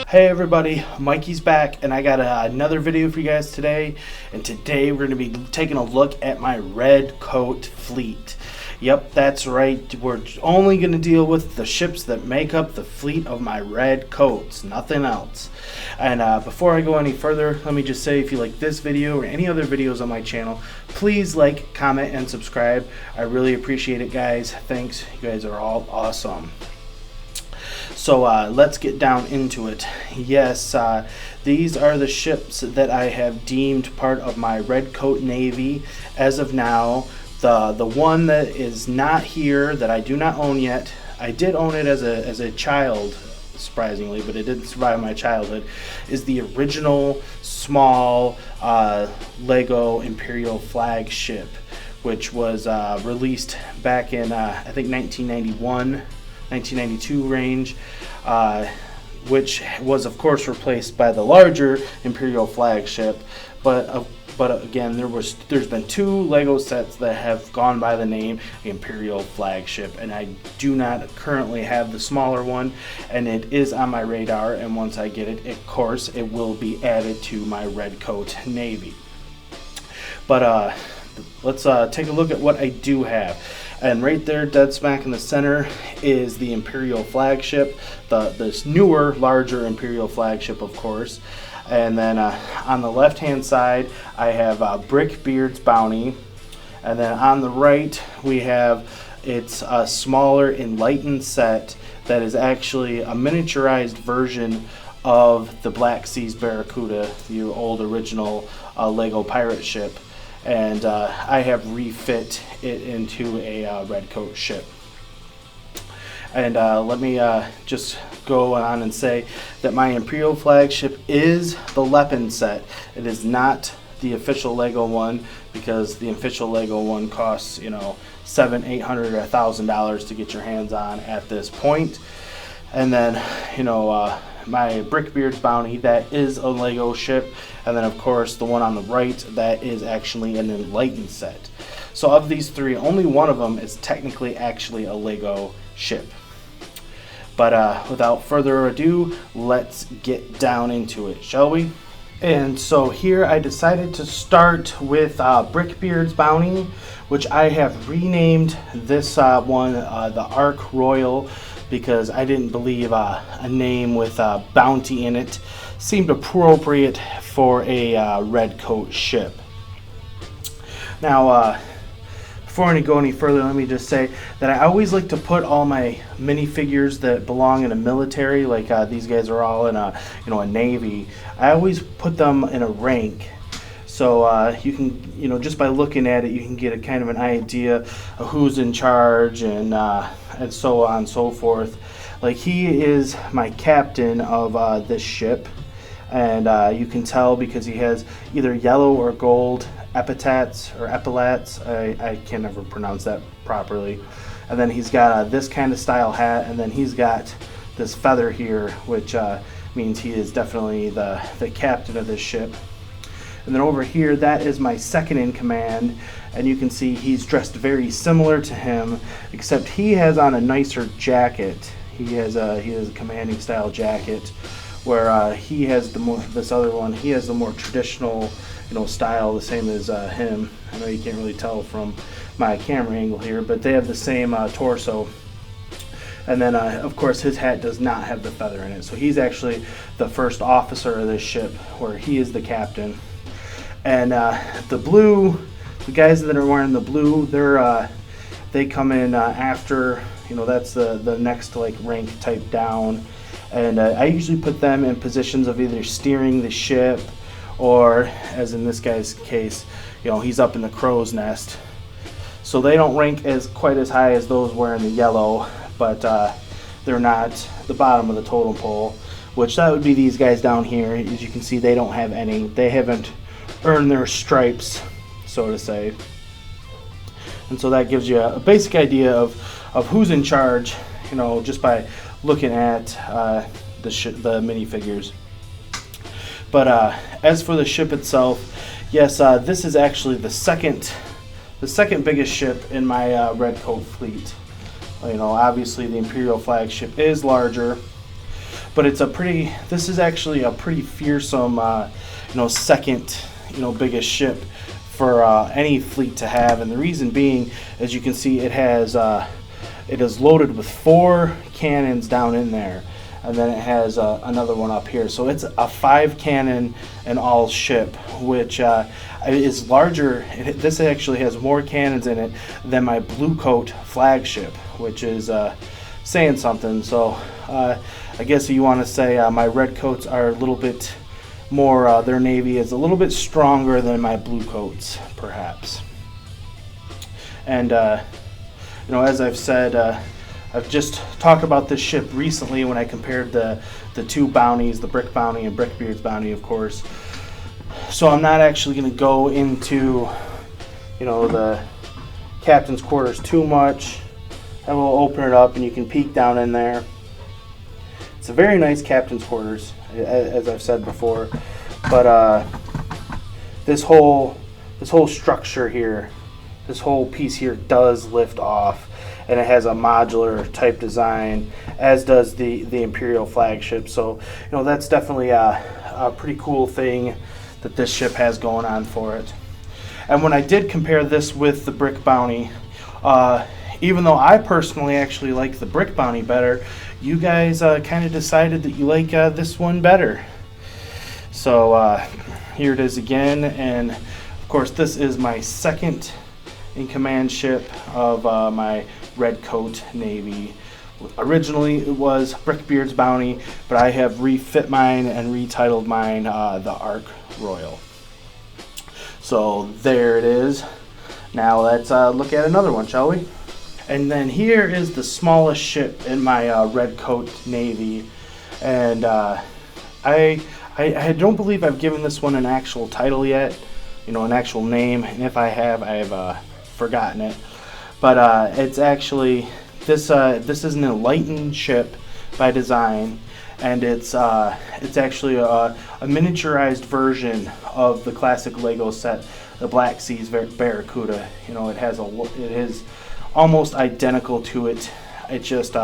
Hey everybody, Mikey's back and I got another video for you guys today. And today we're going to be taking a look at my red coat fleet. Yep, that's right. We're only going to deal with the ships that make up the fleet of my red coats, nothing else. And before I go any further, let me just say, if you like this video or any other videos on my channel, please like, comment, and subscribe. I really appreciate it, guys. Thanks. You guys are all awesome. So let's get down into it. Yes, these are the ships that I have deemed part of my Red Coat Navy as of now. The one that is not here, that I do not own yet, I did own it as a child, surprisingly, but it didn't survive my childhood, is the original small Lego Imperial Flagship, which was released back in, I think, 1992 range, which was of course replaced by the larger Imperial Flagship. But again, there's been two Lego sets that have gone by the name Imperial Flagship, and I do not currently have the smaller one, and it is on my radar, and once I get it, of course it will be added to my Red Coat Navy. But let's take a look at what I do have. And right there, dead smack in the center, is the Imperial Flagship, this newer, larger Imperial Flagship, of course. And then on the left-hand side, I have BrickBeard's Bounty. And then on the right, we have its a smaller Enlighten set that is actually a miniaturized version of the Black Seas Barracuda, the old original Lego pirate ship. And I have refit it into a red coat ship. And let me just go on and say that my Imperial Flagship is the Leopard set. It is not the official Lego one, because the official Lego one costs, you know, $700, $800, or $1,000 to get your hands on at this point. And then, you know, my BrickBeard's Bounty, that is a Lego ship. And then of course the one on the right, that is actually an Enlighten set. So of these three, only one of them is technically actually a Lego ship. But without further ado, let's get down into it, shall we? And so here I decided to start with BrickBeard's Bounty, which I have renamed this one the Ark Royal, because I didn't believe a name with bounty in it seemed appropriate for a red coat ship. Now, before I go any further, let me just say that I always like to put all my minifigures that belong in a military, like these guys are all in a Navy. I always put them in a rank. So you can, just by looking at it, you can get a kind of an idea of who's in charge and so on and so forth. Like, he is my captain of this ship, and you can tell because he has either yellow or gold epaulettes or epaulets. I can never pronounce that properly. And then he's got this kind of style hat, and then he's got this feather here, which means he is definitely the captain of this ship. And then over here, that is my second in command, and you can see he's dressed very similar to him, except he has on a nicer jacket. He has a commanding style jacket, where he has this other one. He has the more traditional, style, the same as him. I know you can't really tell from my camera angle here, but they have the same torso. And then, of course, his hat does not have the feather in it. So he's actually the first officer of this ship, where he is the captain. And the guys that are wearing the blue, they come in after, that's the next rank type down. And I usually put them in positions of either steering the ship, or, as in this guy's case, he's up in the crow's nest. So they don't rank quite as high as those wearing the yellow, but they're not the bottom of the totem pole, which that would be these guys down here. As you can see, they don't have any. They haven't earn their stripes, so to say. And so that gives you a basic idea of who's in charge, just by looking at the minifigures. But as for the ship itself, yes, this is actually the second biggest ship in my red coat fleet. Obviously the Imperial Flagship is larger, but it's a pretty. This is actually a pretty fearsome, second, biggest ship for any fleet to have, and the reason being, as you can see, it is loaded with 4 cannons down in there, and then it has another one up here. So it's a 5 cannon and all ship, which is larger. This actually has more cannons in it than my Blue Coat Flagship, which is saying something. So I guess you want to say my Red Coats are a little bit more, their navy is a little bit stronger than my Blue Coats, perhaps. And as I've said, I've just talked about this ship recently when I compared the 2 bounties, the Brick Bounty and BrickBeard's bounty, of course. So I'm not actually going to go into, the captain's quarters too much. I will open it up and you can peek down in there. It's a very nice captain's quarters, as I've said before. But this whole structure here, this whole piece here does lift off, and it has a modular type design, as does the Imperial Flagship. So that's definitely a pretty cool thing that this ship has going on for it. And when I did compare this with the Brick Bounty, even though I personally actually like the Brick Bounty better, you guys kind of decided that you like this one better. So here it is again, and of course this is my second in command ship of my Red Coat Navy. Originally it was BrickBeard's bounty, but I have refit mine and retitled mine the Ark Royal. So there it is. Now let's look at another one, shall we? And then here is the smallest ship in my Red Coat Navy, and I don't believe I've given this one an actual title yet, an actual name, and if I have forgotten it. But it's actually this is an Enlightened ship by design, and it's actually a miniaturized version of the classic Lego set, the Black Seas Barracuda. It is almost identical to it. It's just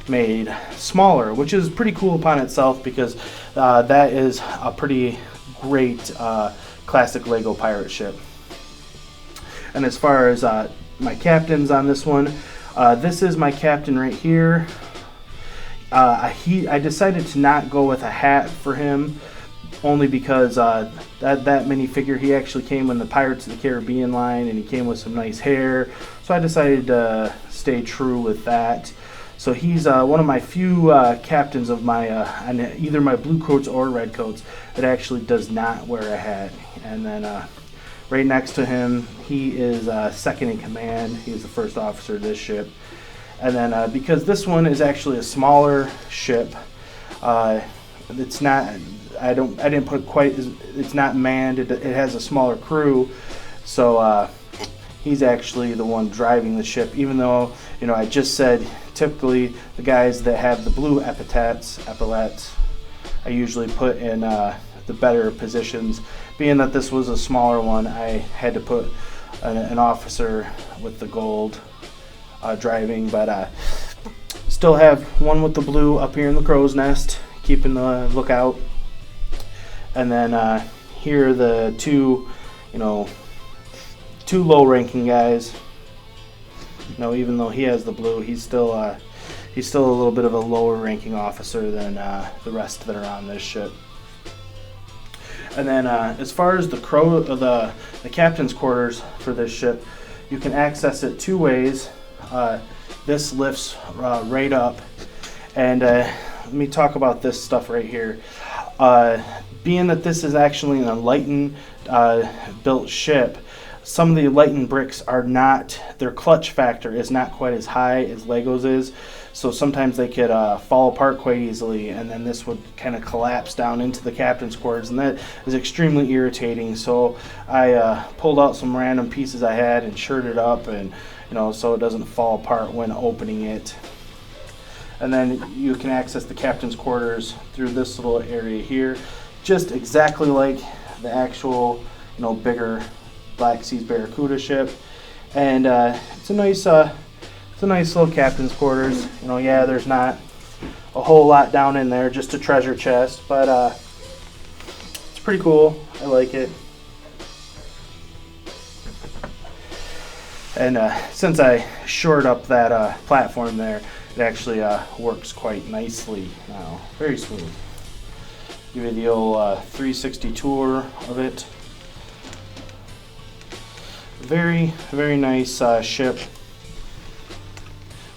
made smaller, which is pretty cool upon itself, because that is a pretty great classic Lego pirate ship. And as far as my captains on this one, this is my captain right here. I decided to not go with a hat for him, only because that minifigure, he actually came in the Pirates of the Caribbean line, and he came with some nice hair, so I decided to stay true with that. So he's one of my few captains of my either my Blue Coats or Red Coats that actually does not wear a hat. And then right next to him, he is second in command. He's the first officer of this ship. And then because this one is actually a smaller ship, it's not. I didn't put quite. It's not manned. It has a smaller crew, so he's actually the one driving the ship. Even though I just said typically the guys that have the blue epaulets, I usually put in the better positions. Being that this was a smaller one, I had to put an officer with the gold driving, but still have one with the blue up here in the crow's nest, keeping the lookout. And then here are the two low-ranking guys. Even though he has the blue, he's still a little bit of a lower-ranking officer than the rest that are on this ship. And then as far as the captain's quarters for this ship, you can access it 2 ways. This lifts right up, and let me talk about this stuff right here. Being that this is actually an Enlighten built ship, some of the Enlighten bricks are not, their clutch factor is not quite as high as Lego's is, so sometimes they could fall apart quite easily, and then this would kind of collapse down into the captain's quarters, and that is extremely irritating. So I pulled out some random pieces I had and shirted it up, and so it doesn't fall apart when opening it. And then you can access the captain's quarters through this little area here, just exactly like the actual bigger Black Seas Barracuda ship. And it's a nice little captain's quarters. Yeah, there's not a whole lot down in there, just a treasure chest, but it's pretty cool. I like it. And since I shored up that platform there, it actually works quite nicely now. Very smooth. Give you the old 360 tour of it. Very, very nice ship.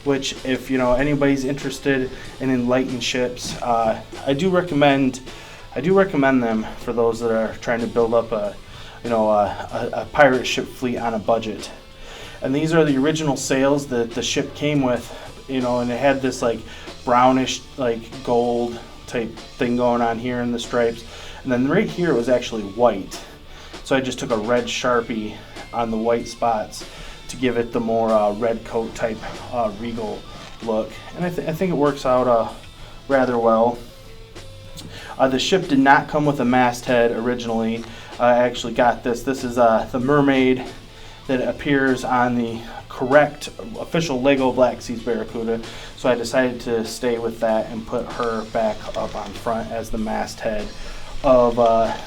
Which, if anybody's interested in Enlighten ships, I do recommend them for those that are trying to build up a pirate ship fleet on a budget. And these are the original sails that the ship came with, and it had this like brownish, like gold type thing going on here in the stripes. And then right here it was actually white. So I just took a red Sharpie on the white spots to give it the more red coat type regal look. And I think it works out rather well. The ship did not come with a masthead originally. I actually got this. This is the mermaid that appears on the correct official Lego Black Seas Barracuda. So I decided to stay with that and put her back up on front as the masthead of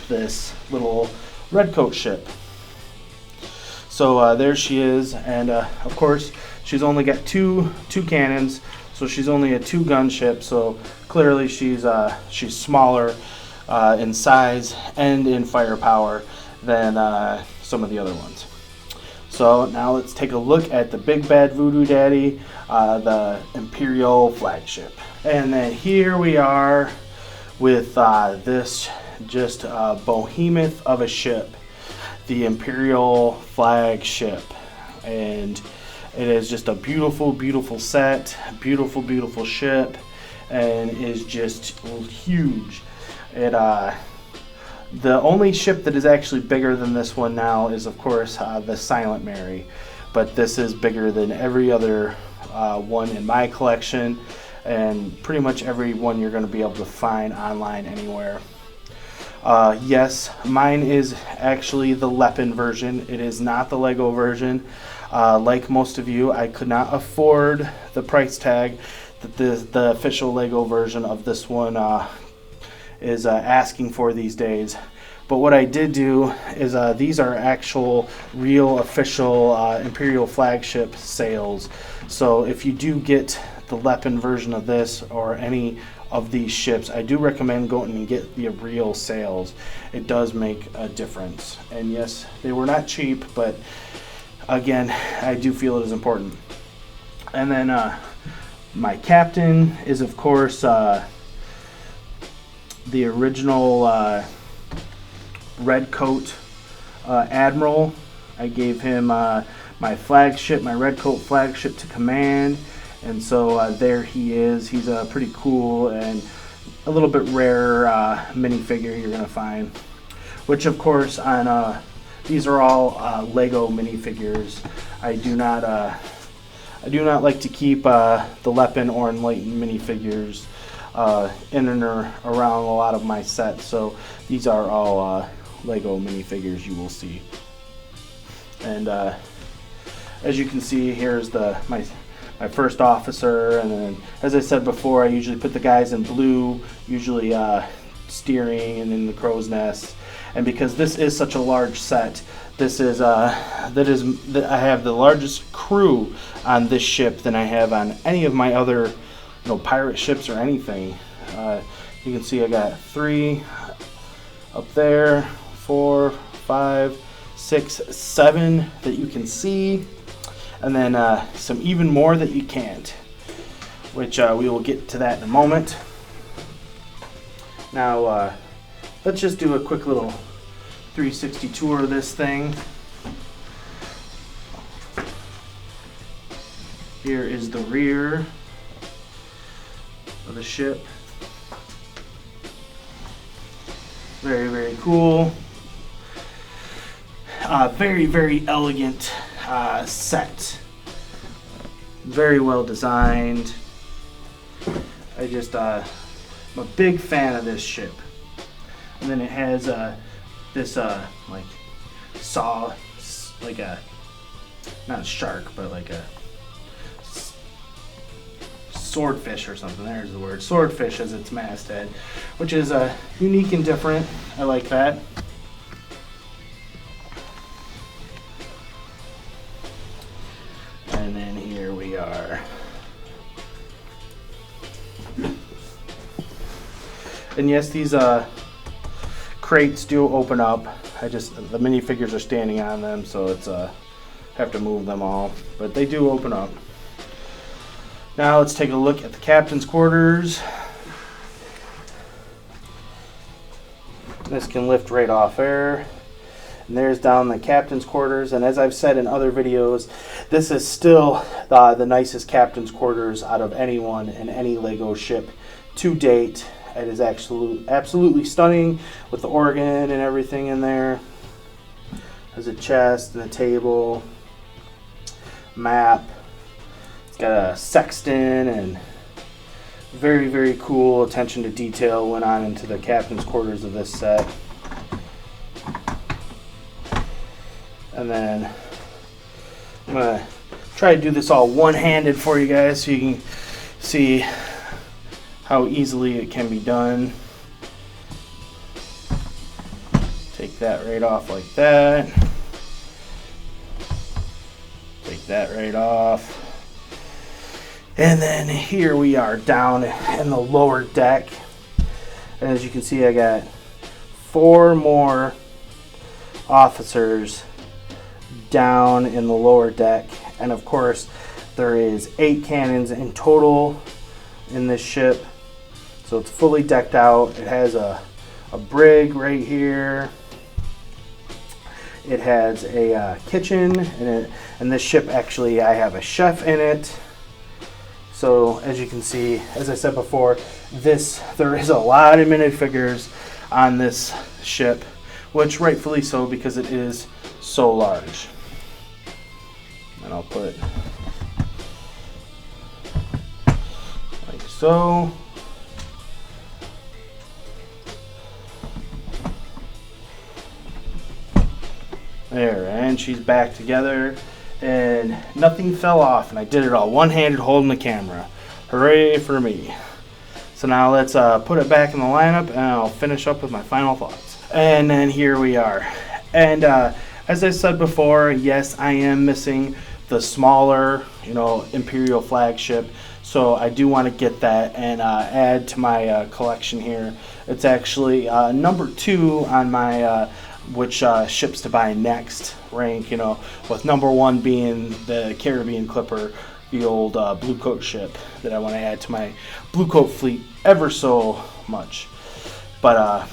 this little redcoat ship. So there she is, and of course she's only got two cannons, so she's only a 2-gun ship. So clearly she's smaller in size and in firepower than some of the other ones. So now let's take a look at the big bad voodoo daddy, the Imperial Flagship. And then here we are with this just behemoth of a ship, the Imperial Flagship. And it is just a beautiful, beautiful set, beautiful, beautiful ship, and is just huge. The only ship that is actually bigger than this one now is, of course, the Silent Mary. But this is bigger than every other one in my collection, and pretty much every one you're going to be able to find online anywhere. Yes, mine is actually the Leppen version. It is not the Lego version. Like most of you, I could not afford the price tag that the official Lego version of this one is asking for these days. But what I did do is these are actual real official Imperial Flagship sails. So if you do get the Leppen version of this or any of these ships, I do recommend going and get the real sails. It does make a difference. And yes, they were not cheap, but again, I do feel it is important. And then my captain is, of course, the original red coat admiral. I gave him my flagship, my red coat flagship, to command, and so there he is. He's a pretty cool and a little bit rarer minifigure you're gonna find, which of course on these are all Lego minifigures. I do not like to keep the Leppen or Enlighten minifigures in and around a lot of my sets, so these are all Lego minifigures you will see. And as you can see, here's my first officer, and then as I said before, I usually put the guys in blue, usually steering and in the crow's nest. And because this is such a large set, this is I have the largest crew on this ship than I have on any of my other pirate ships or anything. You can see I got 3 up there, 4, 5, 6, 7 that you can see, and then some even more that you can't, which we will get to that in a moment. Now let's just do a quick little 360 tour of this thing. Here is the rear of the ship. Very, very cool. Very, very elegant set. Very well designed. I'm a big fan of this ship. And then it has this like saw, like a, not a shark, but like a swordfish or something. There's the word. Swordfish as its masthead, which is unique and different. I like that. And then here we are. And yes, these crates do open up. The minifigures are standing on them, so it's have to move them all, but they do open up. Now let's take a look at the captain's quarters. This can lift right off there. And there's down the captain's quarters, and as I've said in other videos, this is still the nicest captain's quarters out of anyone in any Lego ship to date. It is absolutely stunning with the organ and everything in there. There's a chest and a table, map. It's got a sextant, and very, very cool attention to detail went on into the captain's quarters of this set. And then I'm going to try to do this all one-handed for you guys so you can see how easily it can be done. Take that right off like that. Take that right off. And then here we are down in the lower deck. And as you can see, I got 4 more officers down in the lower deck. And of course, there is 8 cannons in total in this ship. So it's fully decked out. It has a brig right here. It has a kitchen, and this ship actually, I have a chef in it. So as you can see, as I said before, there is a lot of minifigures on this ship, which rightfully so because it is so large. And I'll put like so. There, and she's back together, and nothing fell off, and I did it all one-handed holding the camera. Hooray for me. So now let's put it back in the lineup, and I'll finish up with my final thoughts. And then here we are. And as I said before, yes, I am missing the smaller, Imperial Flagship. So I do want to get that and add to my collection here. It's actually number 2 on my which ships to buy next rank, with number 1 being the Caribbean Clipper, the old blue coat ship that I want to add to my blue coat fleet ever so much. But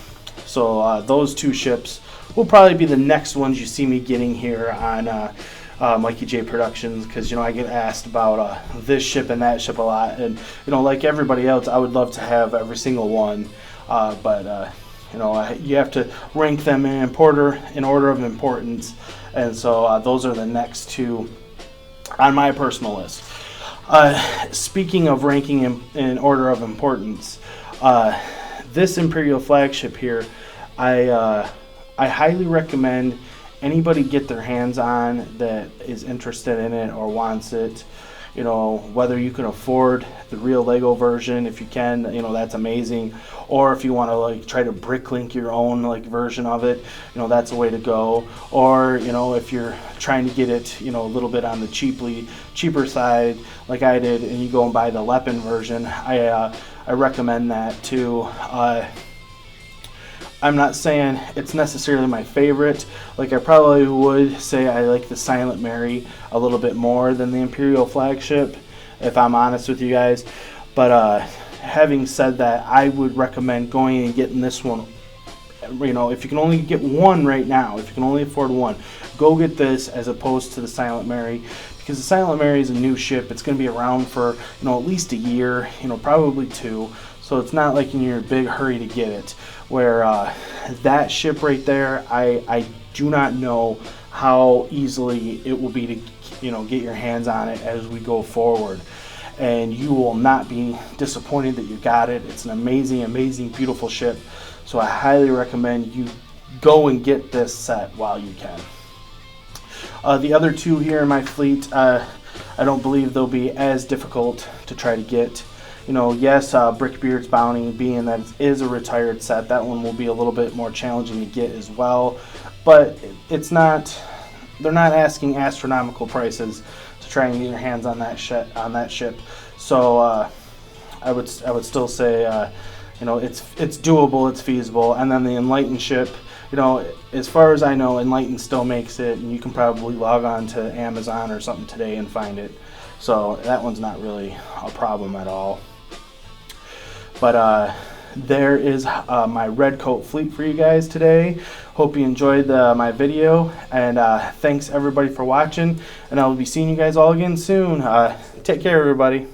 so those 2 ships will probably be the next ones you see me getting here on Mikey J Productions, because I get asked about this ship and that ship a lot, and like everybody else, I would love to have every single one, but you have to rank them in order of importance, and so those are the next 2 on my personal list. Speaking of ranking in order of importance, this Imperial Flagship here, I highly recommend anybody get their hands on that is interested in it or wants it. Whether you can afford the real Lego version, if you can, that's amazing. Or if you want to try to bricklink your own version of it, that's a way to go. Or if you're trying to get it, a little bit on the cheaper side, like I did, and you go and buy the Leppin version, I recommend that too. I'm not saying it's necessarily my favorite. I probably would say I like the Silent Mary a little bit more than the Imperial Flagship, if I'm honest with you guys. But having said that, I would recommend going and getting this one. If you can only get one right now, if you can only afford one, go get this as opposed to the Silent Mary, because the Silent Mary is a new ship. It's going to be around for at least a year, probably 2. So it's not like you're in a big hurry to get it. Where that ship right there, I do not know how easily it will be to get your hands on it as we go forward. And you will not be disappointed that you got it. It's an amazing, amazing, beautiful ship. So I highly recommend you go and get this set while you can. The other 2 here in my fleet, I don't believe they'll be as difficult to try to get. You know, yes, BrickBeard's Bounty, being that it is a retired set, that one will be a little bit more challenging to get as well. But it's not, they're not asking astronomical prices to try and get your hands on that ship. So I would still say, you know, it's doable, it's feasible. And then the Enlighten ship, you know, as far as I know, Enlighten still makes it, and you can probably log on to Amazon or something today and find it. So that one's not really a problem at all. But there is my red coat fleet for you guys today. Hope you enjoyed my video, and thanks everybody for watching, and I will be seeing you guys all again soon. Take care, everybody.